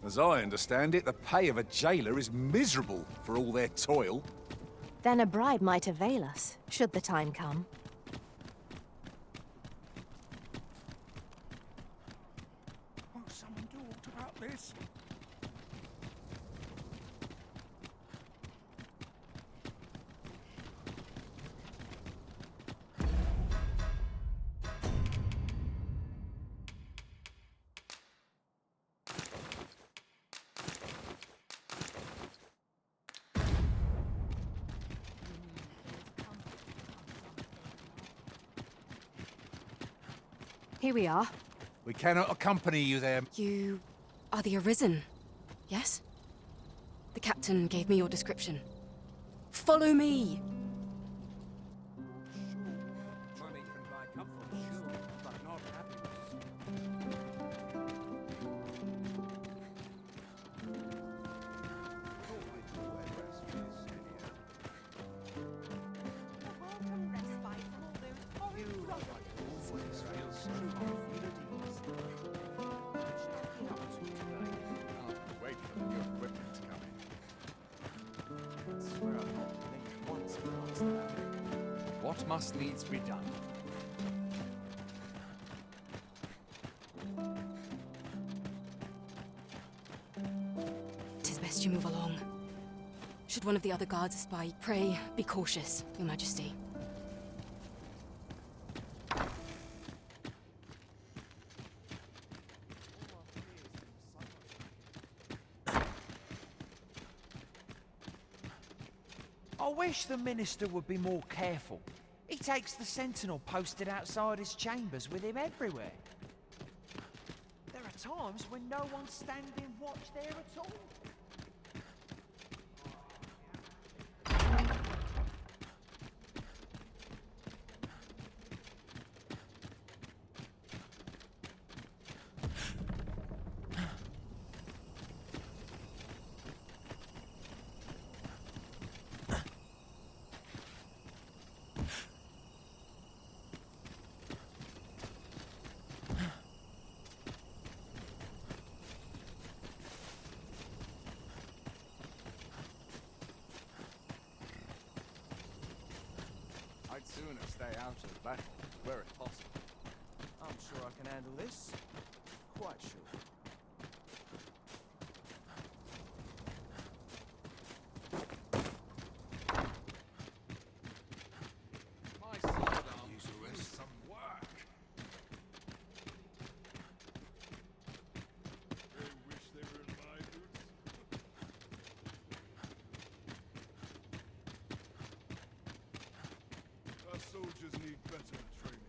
As I understand it, the pay of a jailer is miserable for all their toil. Then a bribe might avail us, should the time come. Won't someone do aught about this? Here we are. We cannot accompany you there. You are the Arisen, yes? The captain gave me your description. Follow me! Money can buy comfort, sure, but not happiness. Wait for the new equipment to come in. What must needs be done? Tis best you move along. Should one of the other guards spy, pray be cautious, Your Majesty. I wish the Minister would be more careful. He takes the sentinel posted outside his chambers with him everywhere. There are times when no one's standing watch there at all. I'd sooner stay out of battle, were it possible. I'm sure I can handle this. Quite sure. My sidearms do some work. They wish they were in my boots. Our soldiers need better training.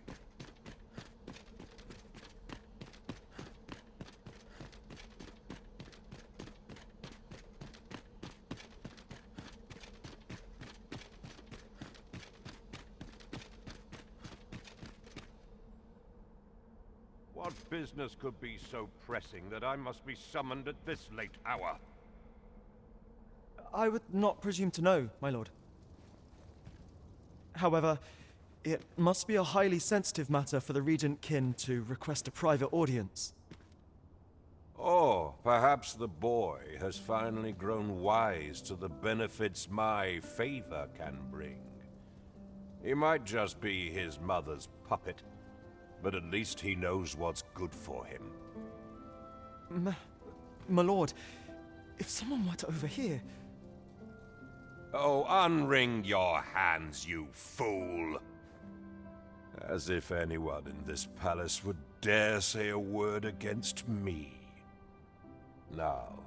What business could be so pressing that I must be summoned at this late hour? I would not presume to know, my lord. However, it must be a highly sensitive matter for the Regent Kin to request a private audience. Or perhaps the boy has finally grown wise to the benefits my favor can bring. He might just be his mother's puppet, but at least he knows what's good for him. My lord, if someone were to overhear... Oh, unwring your hands, you fool! As if anyone in this palace would dare say a word against me. Now,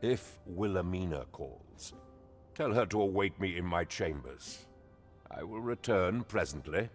if Wilhelmina calls, tell her to await me in my chambers. I will return presently.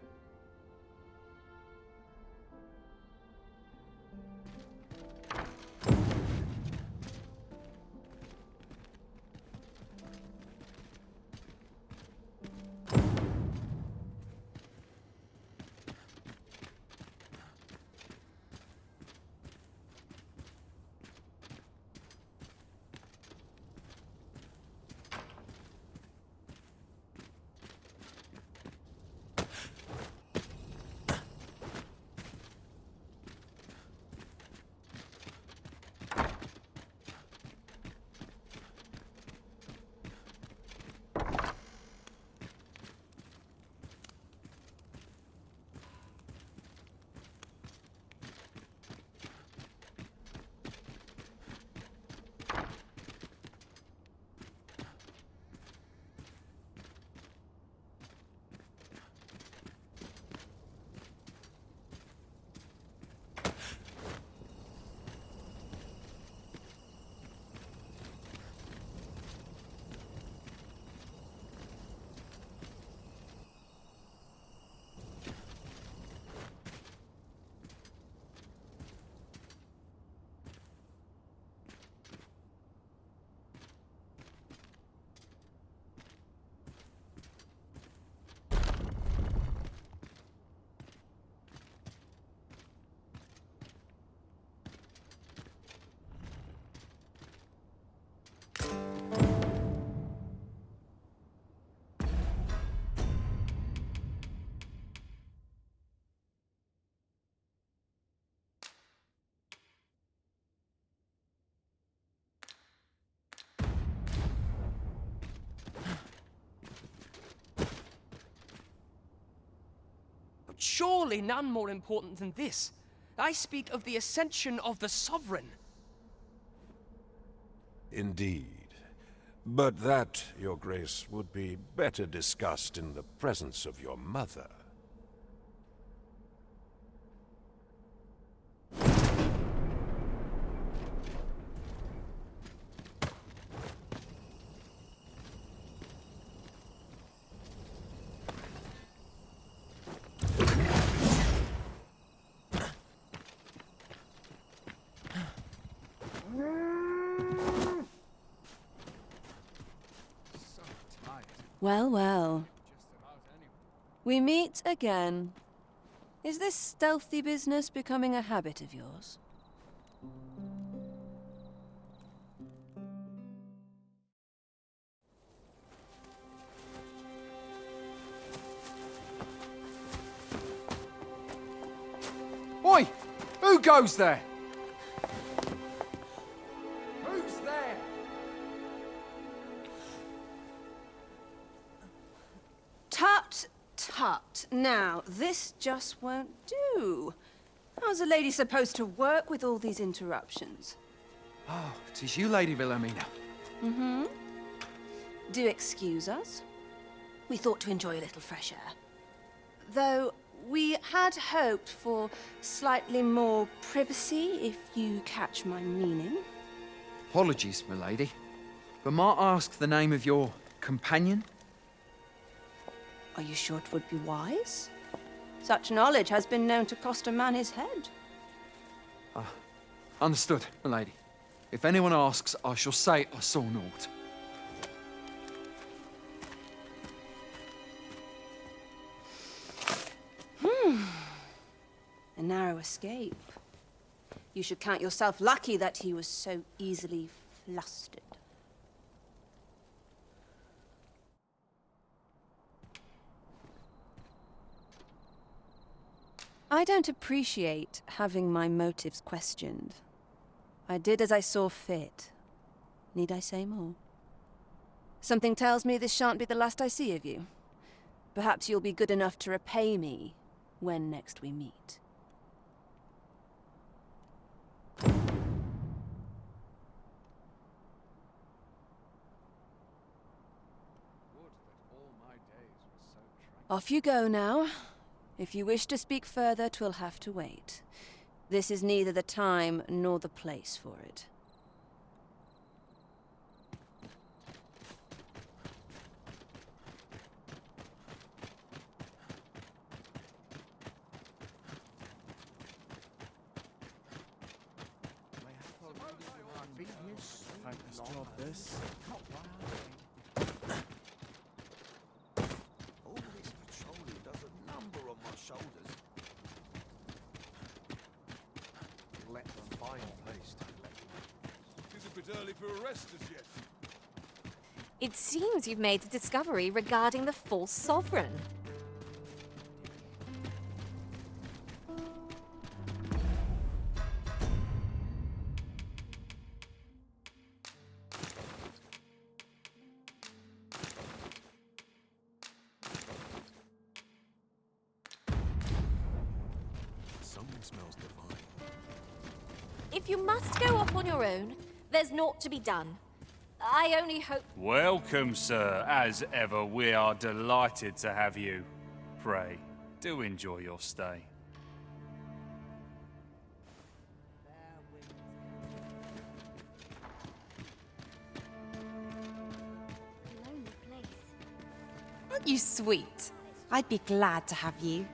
surely none more important than this. I speak of the ascension of the Sovereign. Indeed. But that, Your Grace, would be better discussed in the presence of your mother. So tired. Well, well. Just about anyone. We meet again. Is this stealthy business becoming a habit of yours? Oi! Who goes there? Who's there? Tut, tut. Now, this just won't do. How's a lady supposed to work with all these interruptions? Oh, 'tis you, Lady Wilhelmina. Mm-hmm. Do excuse us. We thought to enjoy a little fresh air. Though we had hoped for slightly more privacy, if you catch my meaning. Apologies, my lady. But might I ask the name of your companion? Are you sure it would be wise? Such knowledge has been known to cost a man his head. Understood, my lady. If anyone asks, I shall say I saw naught. A narrow escape. You should count yourself lucky that he was so easily flustered. I don't appreciate having my motives questioned. I did as I saw fit. Need I say more? Something tells me this shan't be the last I see of you. Perhaps you'll be good enough to repay me when next we meet. Would that all my days were so tranquil. Off you go now. If you wish to speak further, 'twill have to wait. This is neither the time nor the place for it. All this patrolling does a number on my shoulders. Let them find place. Tis a bit early for arrest as yet. It seems you've made a discovery regarding the false sovereign. Something smells divine. If you must go off on your own, there's naught to be done. I only hope... Welcome, sir. As ever, we are delighted to have you. Pray, do enjoy your stay. Aren't you sweet? I'd be glad to have you.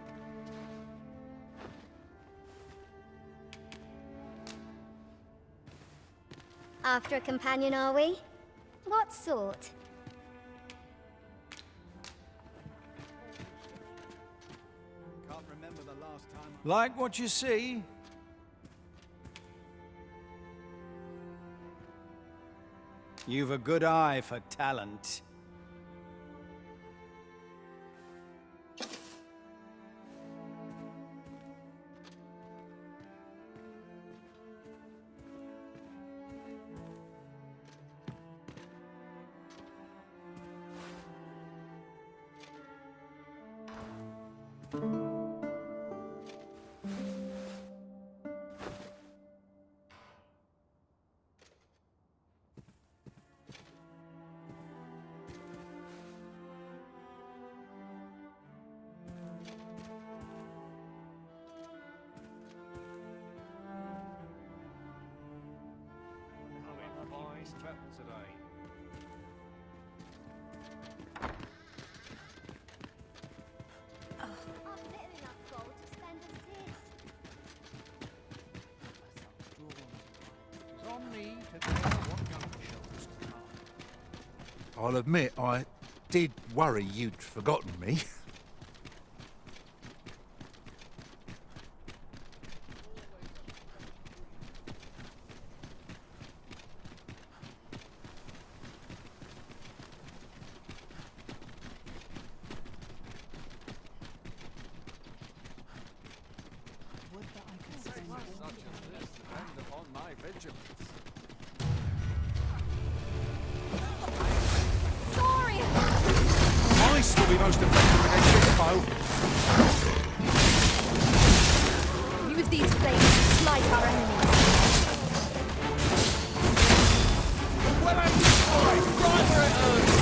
After a companion, are we? What sort? Can't remember the last time. Like what you see? You've a good eye for talent. nice chap today. I've little enough gold to spend as it is. It's on me to tell what young shows to come. I'll admit, I did worry you'd forgotten me. Such as this depend upon my vigilance. Sorry! Ice will be most effective against your foe. Use these flames to smite our enemies. Well, I'm destroyed! Right where it hurts!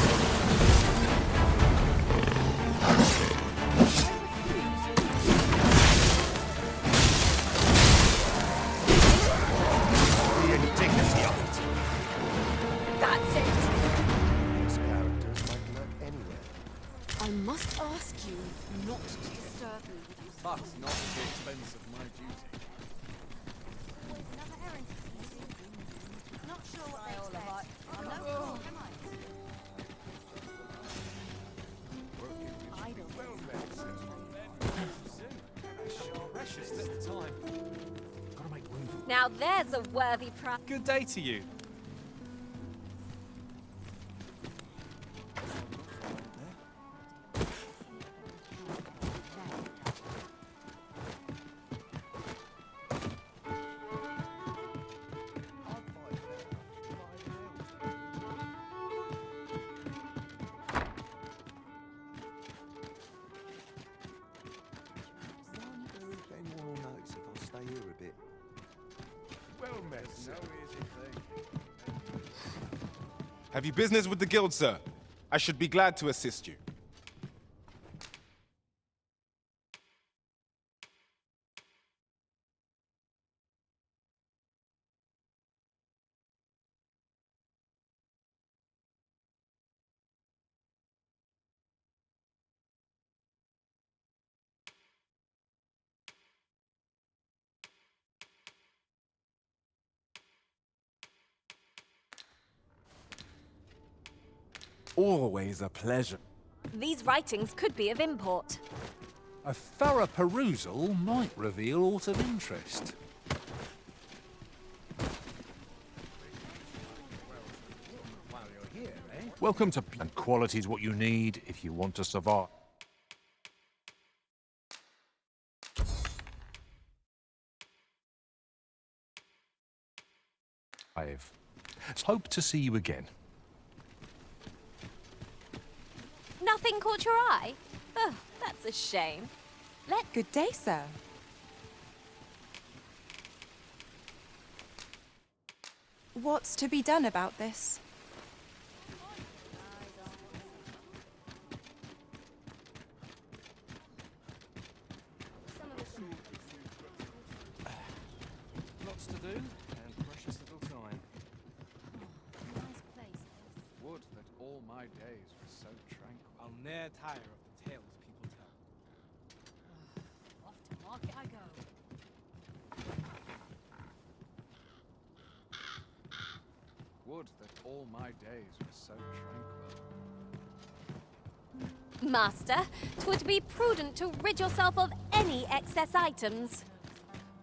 The indignity of it. That's it! These characters might lurk anywhere. I must ask you not to disturb me with your But not at the expense of my duty. Another errand to see to. Not sure what they expect. Oh, no. Am I? Well met, sir. Precious little time. Gotta make room for Now there's a worthy prize. Good day to you. wonder if anyone will notice if I stay here a bit. Well met, sir. No easy thing. Have you business with the guild, sir? I should be glad to assist you. Always a pleasure. These writings could be of import. A thorough perusal might reveal aught of interest. While you're here, eh? Welcome to... And quality's what you need if you want to survive. Hope to see you again. Nothing caught your eye? Oh, that's a shame. Good day, sir. What's to be done about this? Lots to do, and precious little time. Nice place, this. Would that all my days were so tranquil. I'll ne'er tire of the tales people tell. Off to market I go. Would that all my days were so tranquil. Master, 'twould be prudent to rid yourself of any excess items.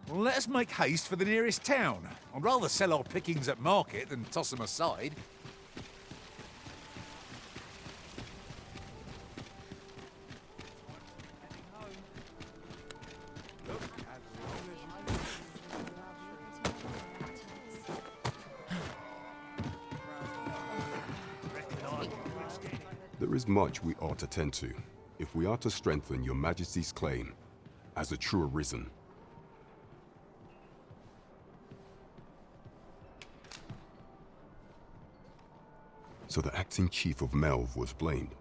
Well, let us make haste for the nearest town. I'd rather sell our pickings at market than toss them aside. There is much we ought to tend to, if we are to strengthen your Majesty's claim as a true arisen. So the acting chief of Melve was blamed.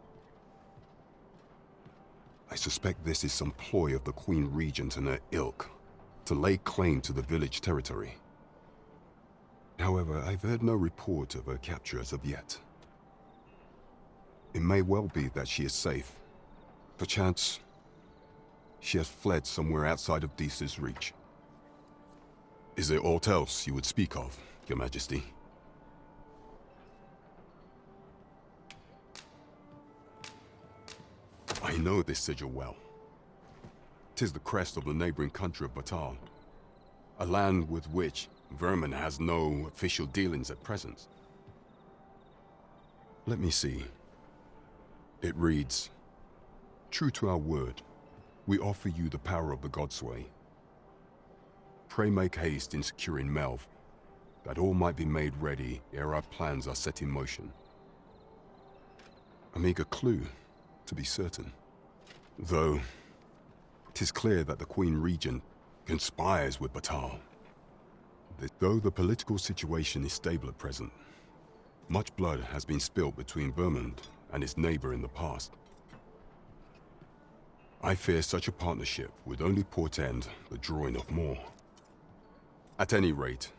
I suspect this is some ploy of the Queen Regent and her ilk to lay claim to the village territory. However, I've heard no report of her capture as of yet. It may well be that she is safe. Perchance, she has fled somewhere outside of Deesa's reach. Is there aught else you would speak of, Your Majesty? I know this sigil well. 'Tis the crest of the neighboring country of Batal, a land with which Vermin has no official dealings at present. Let me see. It reads, "True to our word, we offer you the power of the Godsway. Pray make haste in securing Melv, that all might be made ready ere our plans are set in motion." A meager clue, to be certain. Though, 'tis clear that the Queen Regent conspires with Batal. Though the political situation is stable at present, much blood has been spilled between Vermund and its neighbor in the past. I fear such a partnership would only portend the drawing of more. At any rate,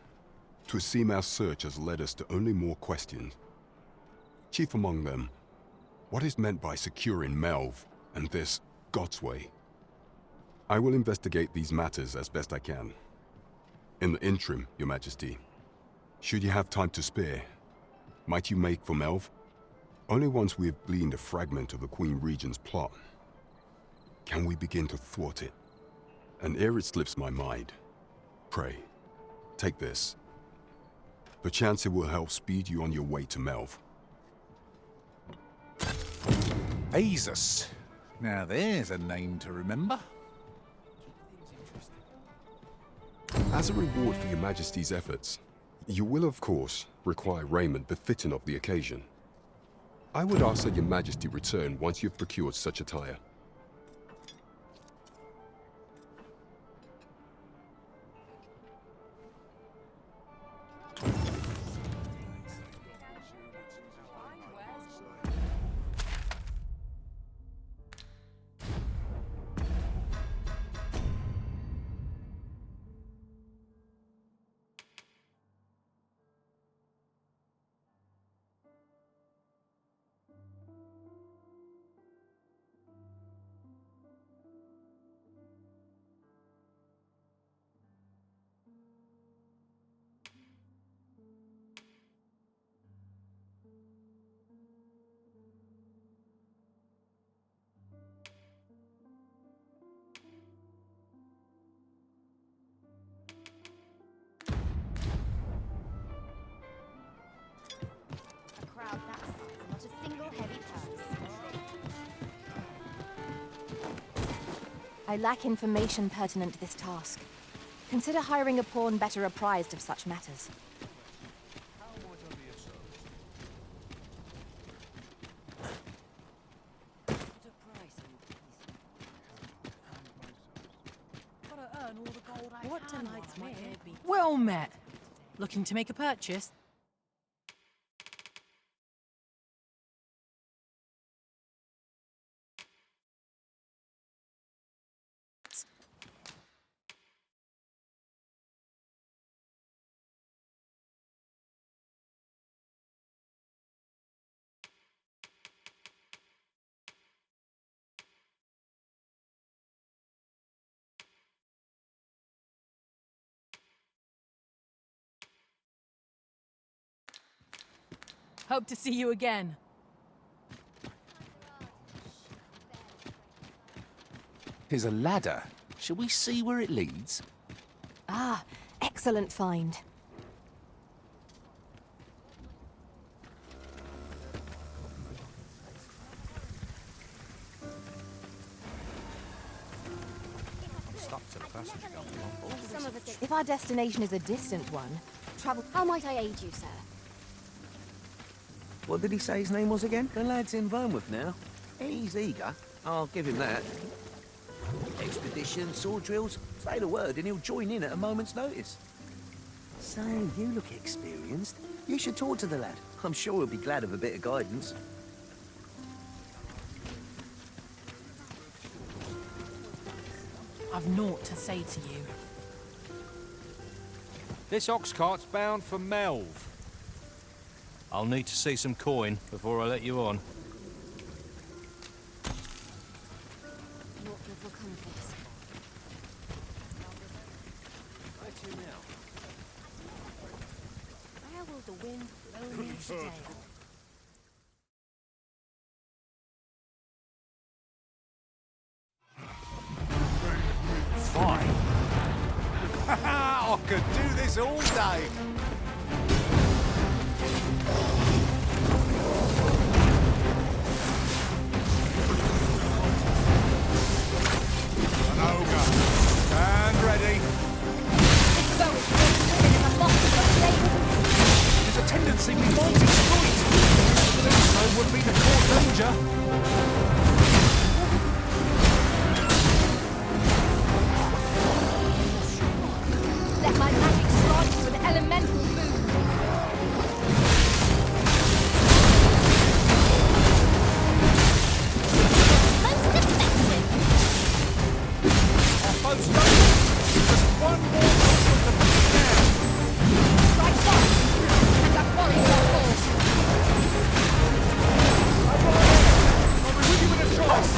'twould seem our search has led us to only more questions. Chief among them, what is meant by securing Melv and this Godsway? I will investigate these matters as best I can. In the interim, Your Majesty, should you have time to spare, might you make for Melv? Only once we have gleaned a fragment of the Queen Regent's plot can we begin to thwart it. And ere it slips my mind, pray, take this. Perchance it will help speed you on your way to Melv. Azus. Now there's a name to remember. As a reward for Your Majesty's efforts, you will of course require raiment befitting of the occasion. I would ask that Your Majesty return once you've procured such attire. I lack information pertinent to this task. Consider hiring a pawn better apprised of such matters. What delights my ear be? Well met. Looking to make a purchase? Hope to see you again. Here's a ladder. Shall we see where it leads? Ah, excellent find. I'm stuck to the passenger coming on. If our destination is a distant one, travel... How might I aid you, sir? What did he say his name was again? The lad's in Vermouth now. He's eager. I'll give him that. Expedition, sword drills, say the word and he'll join in at a moment's notice. Say, you look experienced. You should talk to the lad. I'm sure he'll be glad of a bit of guidance. I've naught to say to you. This ox cart's bound for Melv. I'll need to see some coin before I let you on. What will come of this? Where to now? Where will the wind blow me today? Fine. I could do this all day. An ogre. Stand ready. This bow is built in a lost flame. There's a tendency we might destroy it. So would be the core danger. Let my magic strike you with elemental food. Most effective. Our foes don't. Just one more muscle to put it down. Strike fast, and that warrior will fall. I'll be with you in a choice.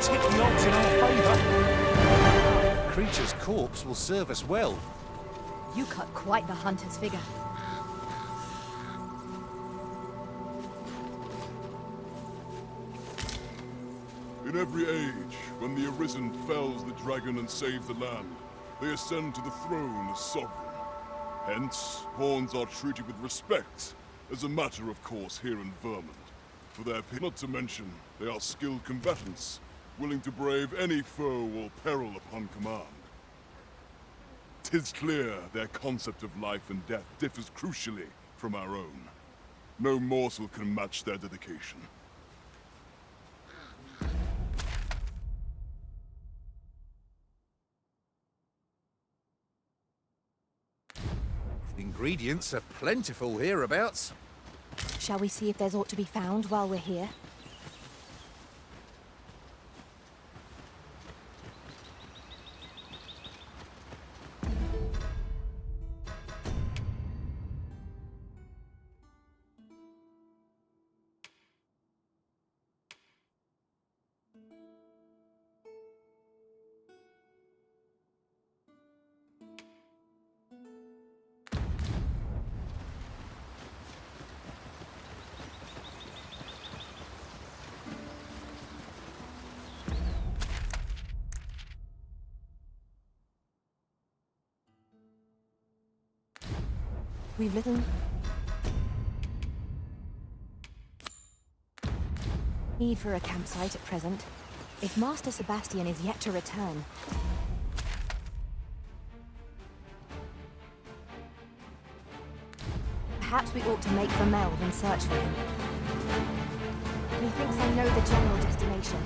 tip the odds in our favour. The creature's corpse will serve us well. You cut quite the hunter's figure. In every age, when the Arisen fells the dragon and saves the land, they ascend to the throne as sovereign. Hence, pawns are treated with respect, as a matter of course here in Vermont. For their not to mention, they are skilled combatants, willing to brave any foe or peril upon command. 'Tis clear their concept of life and death differs crucially from our own. No morsel can match their dedication. Ingredients are plentiful hereabouts. Shall we see if there's aught to be found while we're here? We've little need for a campsite at present. If Master Sebastian is yet to return, perhaps we ought to make for Melv and search for him. Methinks I know the general destination.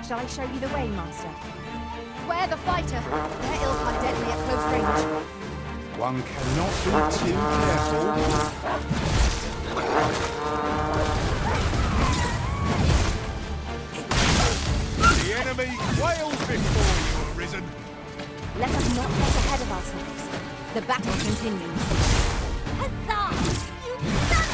Shall I show you the way, Master? Where the fighter? Their ilk are deadly at close range. One cannot be too careful. The enemy quails before you, Arisen. Let us not get ahead of ourselves. The battle continues. Huzzah! You've done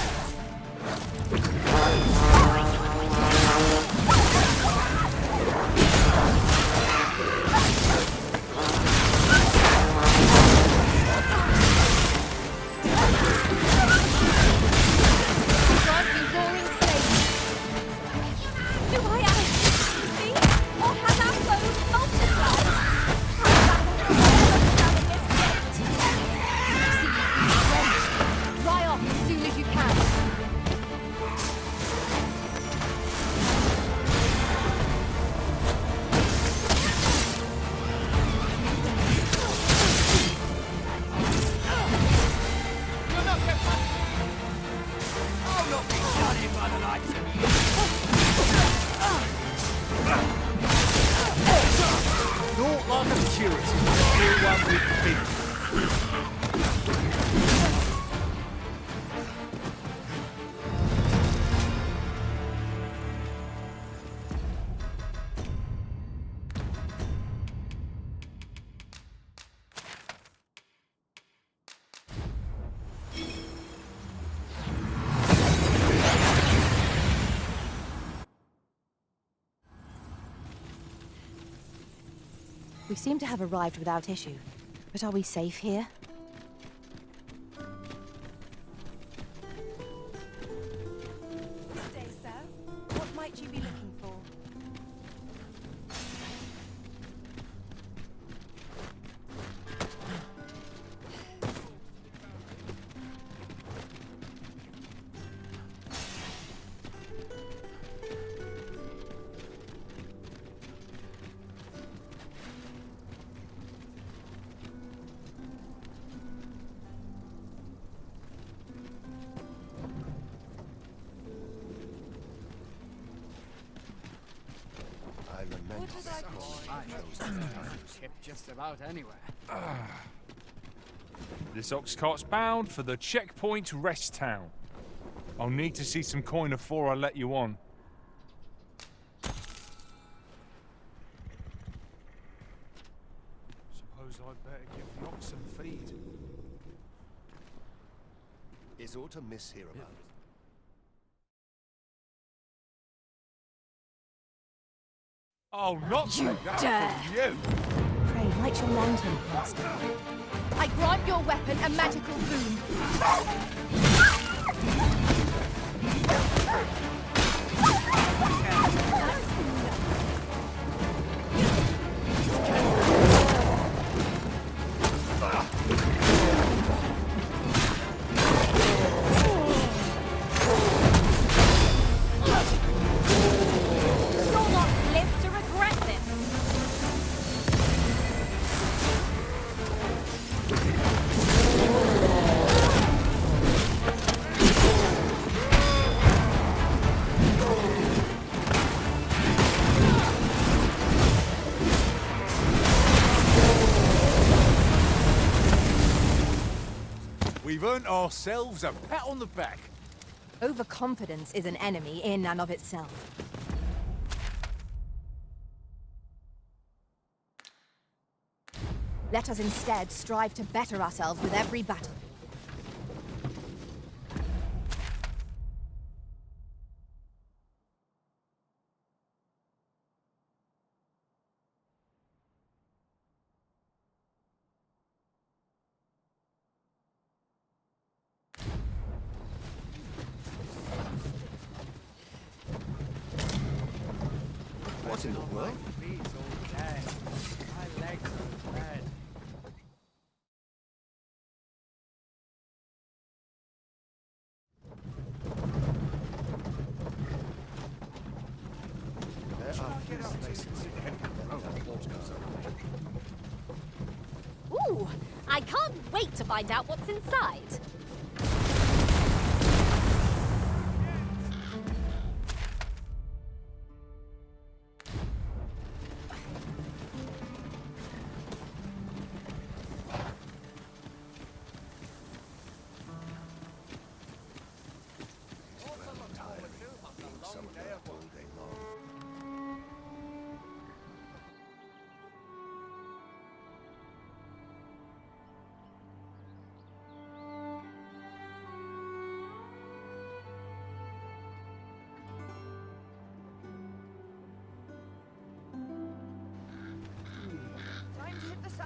We seem to have arrived without issue. But are we safe here? Good day, sir. What might you be looking for? Ship just about anywhere. This ox cart's bound for the checkpoint rest town. I'll need to see some coin before I let you on. Suppose I'd better give the ox some feed. Is aught amiss hereabout? Yeah. I'll not You take that dare. from you. Pray, light your lantern, Master. I grant your weapon a magical boon. You'll not live to regret this. We've earned ourselves a pat on the back. Overconfidence is an enemy in and of itself. Let us instead strive to better ourselves with every battle. What in the world? My legs are dead. There are few places Ooh, I can't wait to find out what's inside.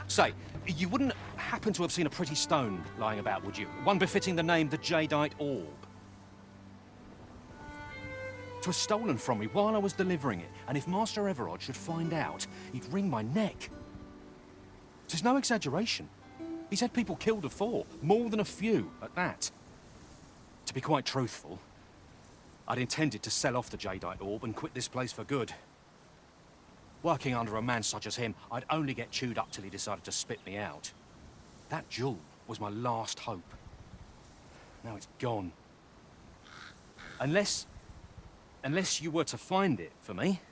Say, you wouldn't happen to have seen a pretty stone lying about, would you? One befitting the name the Jadeite Orb. It was stolen from me while I was delivering it, and if Master Everard should find out, he'd wring my neck. There's no exaggeration. He's had people killed afore, more than a few at that. To be quite truthful, I'd intended to sell off the Jadeite Orb and quit this place for good. Working under a man such as him, I'd only get chewed up till he decided to spit me out. That jewel was my last hope. Now it's gone. Unless you were to find it for me.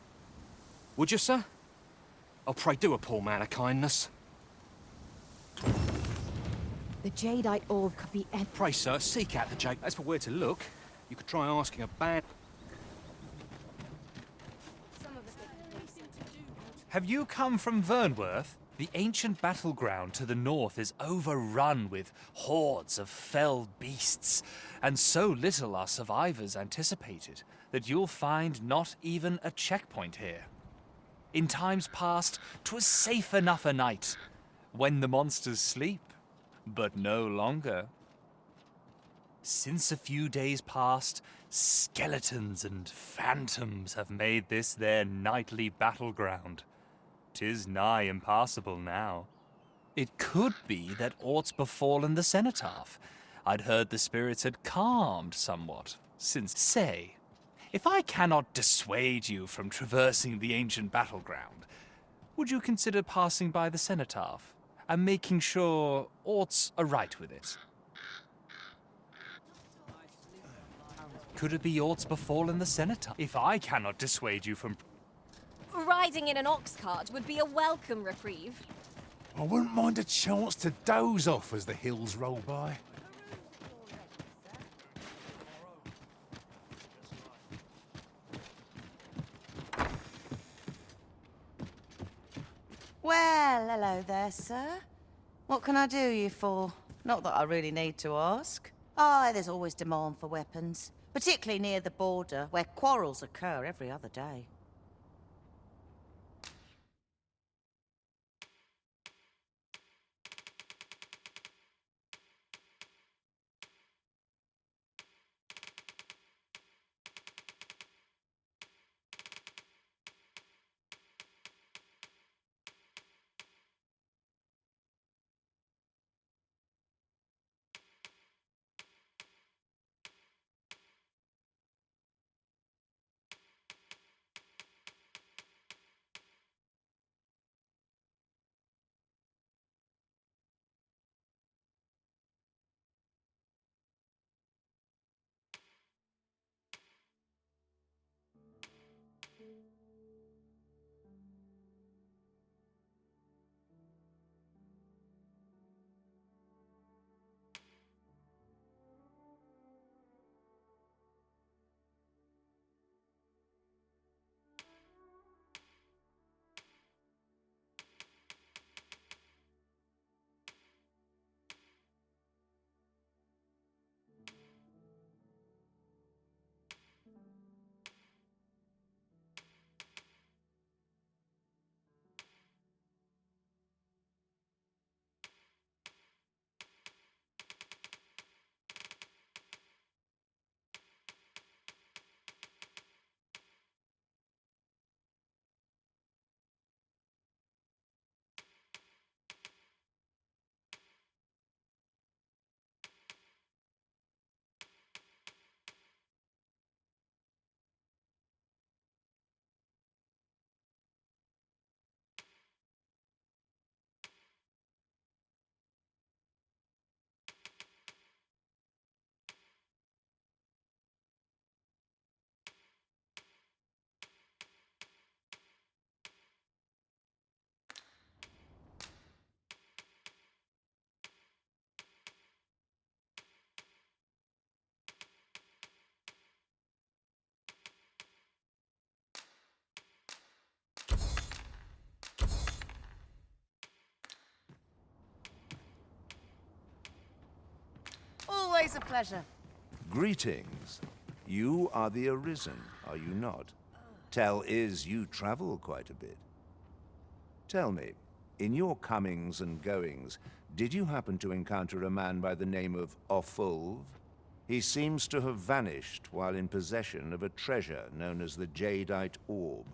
Would you, sir? Oh, pray do a poor man a kindness. The Jadeite Orb could be any... Pray, sir, seek out the Jade. As for where to look, you could try asking a band... Have you come from Vernworth? The ancient battleground to the north is overrun with hordes of fell beasts, and so little are survivors anticipated that you'll find not even a checkpoint here. In times past, 'twas safe enough a night, when the monsters sleep, but no longer. Since a few days past, skeletons and phantoms have made this their nightly battleground. 'Tis nigh impassable now. It could be that aught's befallen the cenotaph. I'd heard the spirits had calmed somewhat since. Say, if I cannot dissuade you from traversing the ancient battleground, would you consider passing by the cenotaph and making sure aught's aright with it? Could it be aught's befallen the cenotaph? If I cannot dissuade you from... Riding in an ox cart would be a welcome reprieve. I wouldn't mind a chance to doze off as the hills roll by. Well, hello there, sir. What can I do you for? Not that I really need to ask. Aye, there's always demand for weapons, particularly near the border, where quarrels occur every other day. Always a pleasure. Greetings. You are the Arisen, are you not? Tell is you travel quite a bit. Tell me, in your comings and goings, did you happen to encounter a man by the name of Offulv? He seems to have vanished while in possession of a treasure known as the Jadeite Orb.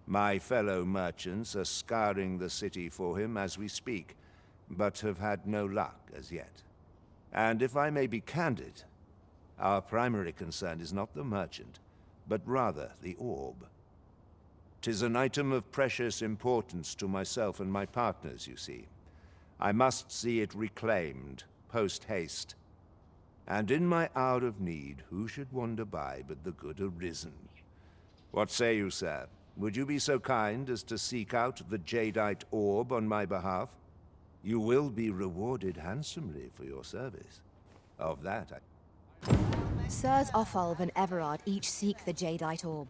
My fellow merchants are scouring the city for him as we speak, but have had no luck as yet. And if I may be candid, our primary concern is not the merchant, but rather the orb. 'Tis an item of precious importance to myself and my partners, you see. I must see it reclaimed, post-haste. And in my hour of need, who should wander by but the good Arisen? What say you, sir? Would you be so kind as to seek out the Jadeite Orb on my behalf? You will be rewarded handsomely for your service. Of that I... Sirs Offulv and Everard each seek the Jadeite Orb.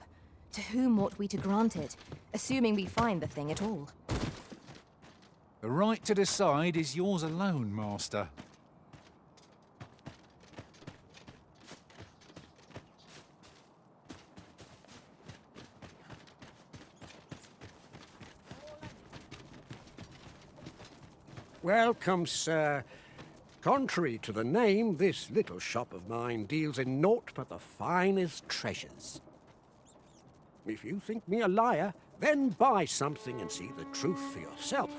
To whom ought we to grant it, assuming we find the thing at all? The right to decide is yours alone, Master. Welcome, sir. Contrary to the name, this little shop of mine deals in naught but the finest treasures. If you think me a liar, then buy something and see the truth for yourself.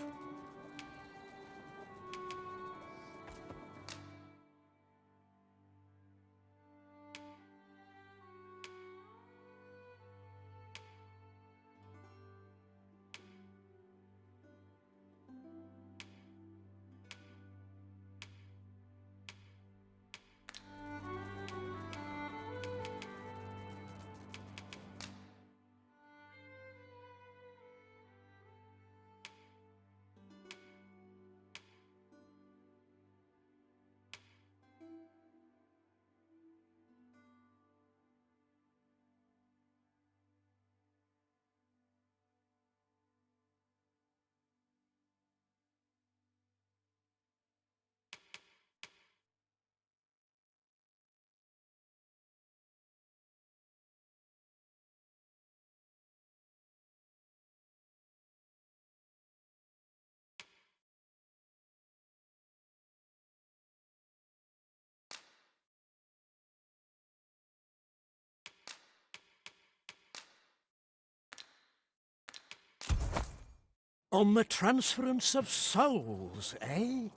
On the transference of souls, eh?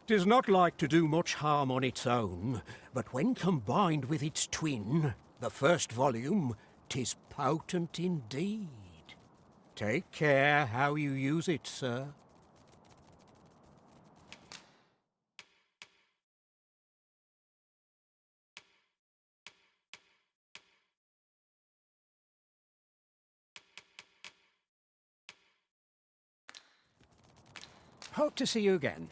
'Tis not like to do much harm on its own, but when combined with its twin, the first volume, 'tis potent indeed. Take care how you use it, sir. Hope to see you again.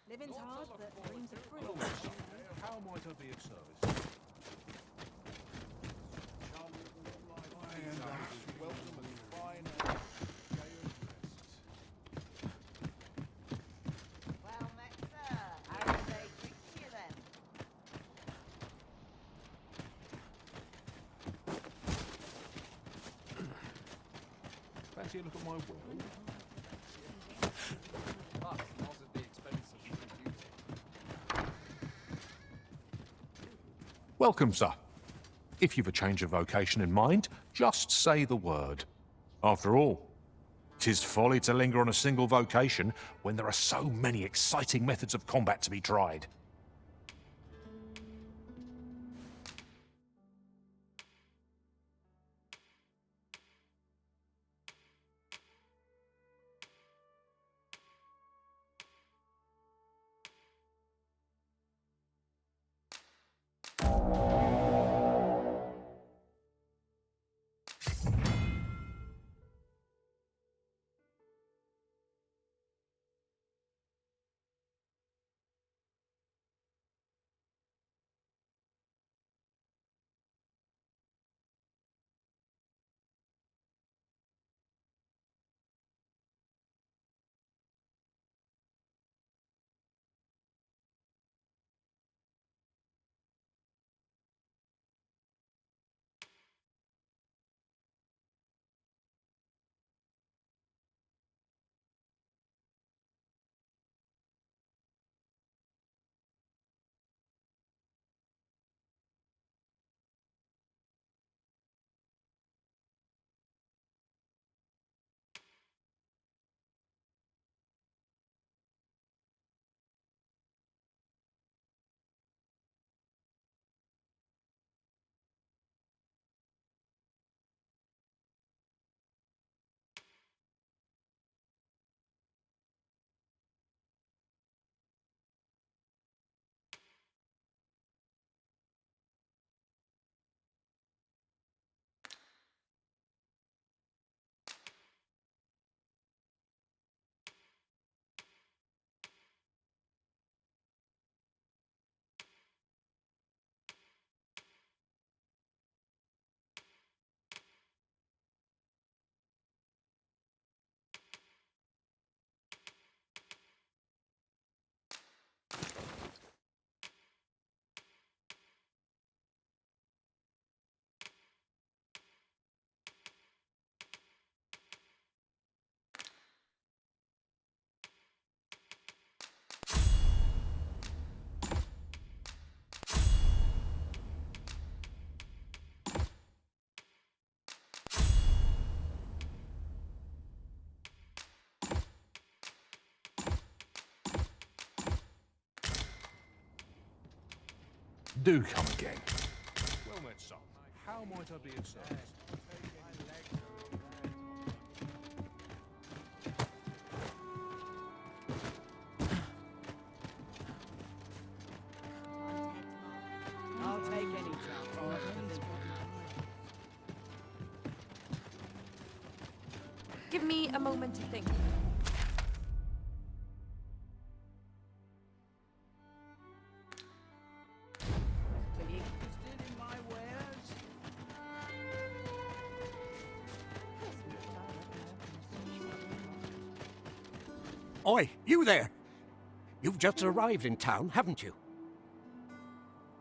Living's hard, but dreams are free. How might I be of service? Well met, sir. How do they treat you then? Fancy a look at my work? Welcome, sir. If you've a change of vocation in mind, just say the word. After all, 'tis folly to linger on a single vocation when there are so many exciting methods of combat to be tried. Do come again. Well met, son. How might I be of service? I'll take any chance. Give me a moment to think. Are you interested in my wares? Oi, you there! You've just arrived in town, haven't you?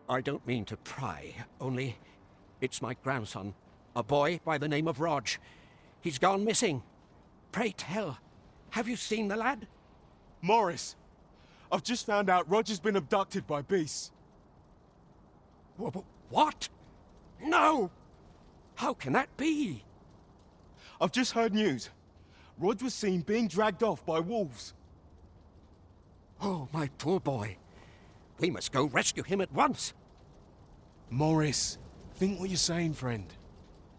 I don't mean to pry, only it's my grandson, a boy by the name of Rog. He's gone missing. Pray tell, have you seen the lad? Morris, I've just found out Roger's been abducted by beasts. What? No! How can that be? I've just heard news. Rog was seen being dragged off by wolves. Oh, my poor boy. We must go rescue him at once. Morris, think what you're saying, friend.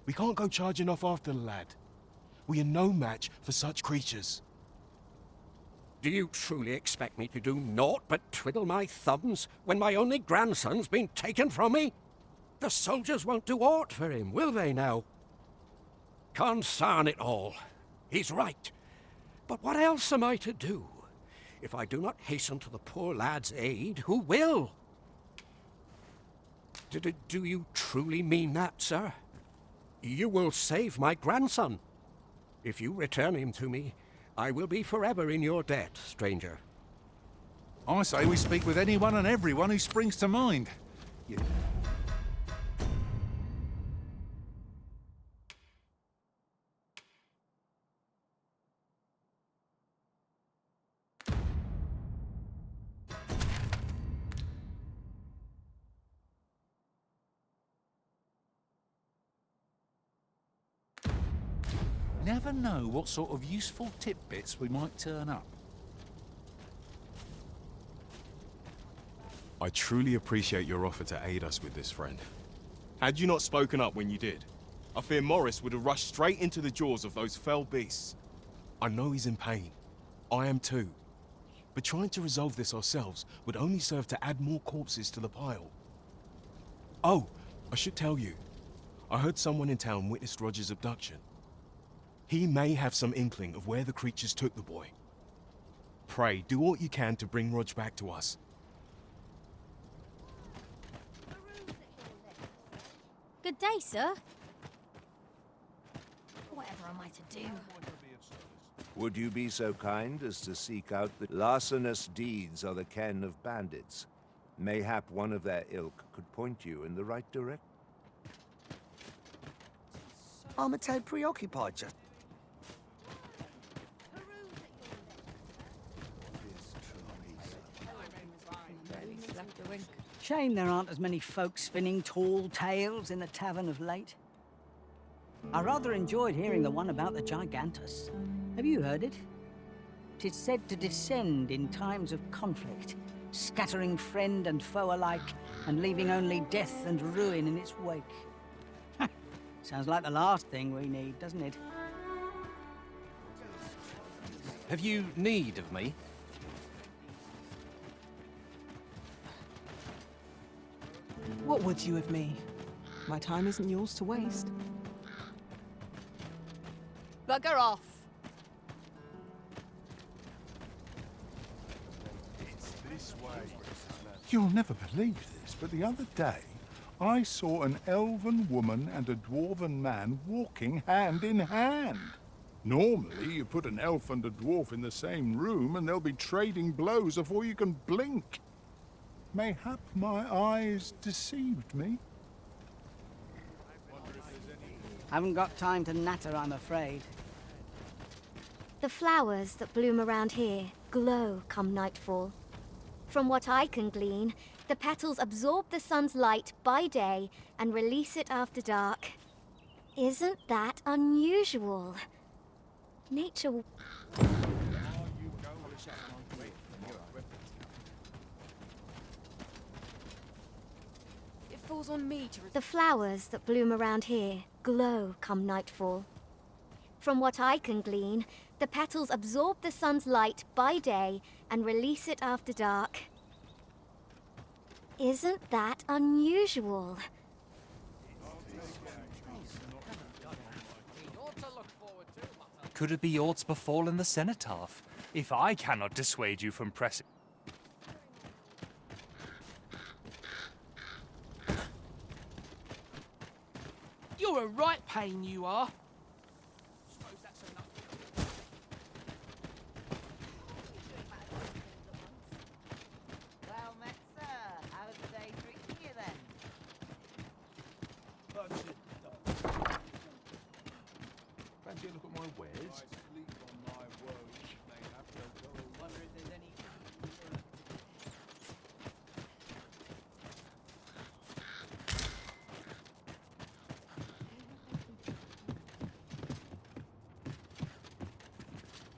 We can't go charging off after the lad. We are no match for such creatures. Do you truly expect me to do naught but twiddle my thumbs when my only grandson's been taken from me? The soldiers won't do aught for him, will they now? Consarn it all. He's right. But what else am I to do? If I do not hasten to the poor lad's aid, who will? Do you truly mean that, sir? You will save my grandson. If you return him to me, I will be forever in your debt, stranger. I say we speak with anyone and everyone who springs to mind. Never know what sort of useful tidbits we might turn up. I truly appreciate your offer to aid us with this, friend. Had you not spoken up when you did, I fear Morris would have rushed straight into the jaws of those fell beasts. I know he's in pain. I am too. But trying to resolve this ourselves would only serve to add more corpses to the pile. Oh, I should tell you. I heard someone in town witnessed Roger's abduction. He may have some inkling of where the creatures took the boy. Pray, do what you can to bring Rog back to us. Good day, sir. Whatever am I to do? Would you be so kind as to seek out the larcenous deeds of the ken of bandits? Mayhap one of their ilk could point you in the right direction. I'm a tad preoccupied just. Shame there aren't as many folk spinning tall tales in the tavern of late. I rather enjoyed hearing the one about the Gigantus. Have you heard it? 'Tis said to descend in times of conflict, scattering friend and foe alike, and leaving only death and ruin in its wake. Sounds like the last thing we need, doesn't it? Have you need of me? What would you of me? My time isn't yours to waste. Bugger off. You'll never believe this, but the other day, I saw an elven woman and a dwarven man walking hand in hand. Normally, you put an elf and a dwarf in the same room and they'll be trading blows before you can blink. Mayhap my eyes deceived me. Haven't got time to natter, I'm afraid. The flowers that bloom around here glow come nightfall. From what I can glean, the petals absorb the sun's light by day and release it after dark. Isn't that unusual? Nature will... falls on me to... The flowers that bloom around here glow come nightfall. From what I can glean, the petals absorb the sun's light by day and release it after dark. Isn't that unusual? Could it be aught's befallen the cenotaph? If I cannot dissuade you from pressing... You're a right pain, you are. Well met, sir. How's the day treating you then? Fancy a look at my wares? Wonder if there's any...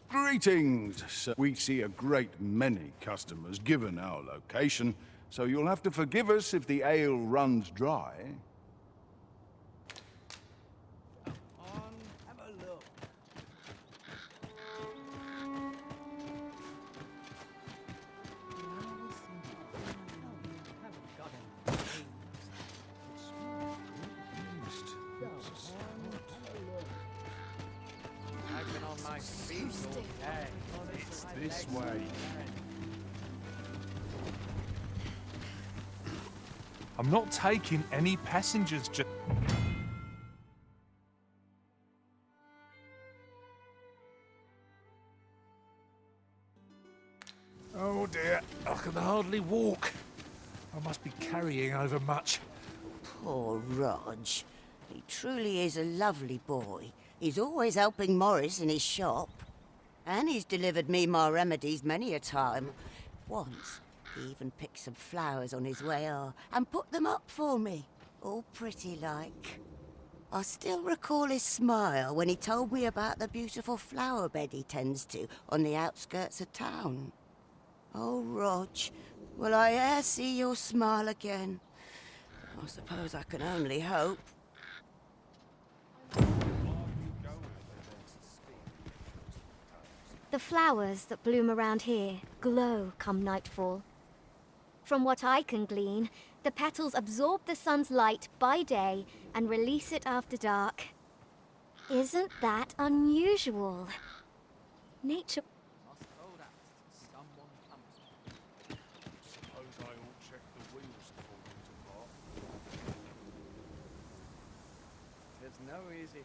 Greetings, sir. We see a great many customers given our location, so you'll have to forgive us if the ale runs dry. Have a look. I've been on my feet all day. It's this way. I'm not taking any passengers, just... Oh dear, I can hardly walk. I must be carrying over much. Poor Rog. He truly is a lovely boy. He's always helping Morris in his shop. And he's delivered me my remedies many a time. Once, he even picked some flowers on his way and put them up for me. All pretty like. I still recall his smile when he told me about the beautiful flower bed he tends to on the outskirts of town. Oh, Rog, will I e'er see your smile again? I suppose I can only hope. The flowers that bloom around here glow come nightfall. From what I can glean, the petals absorb the sun's light by day and release it after dark. Isn't that unusual? Nature... There's no easy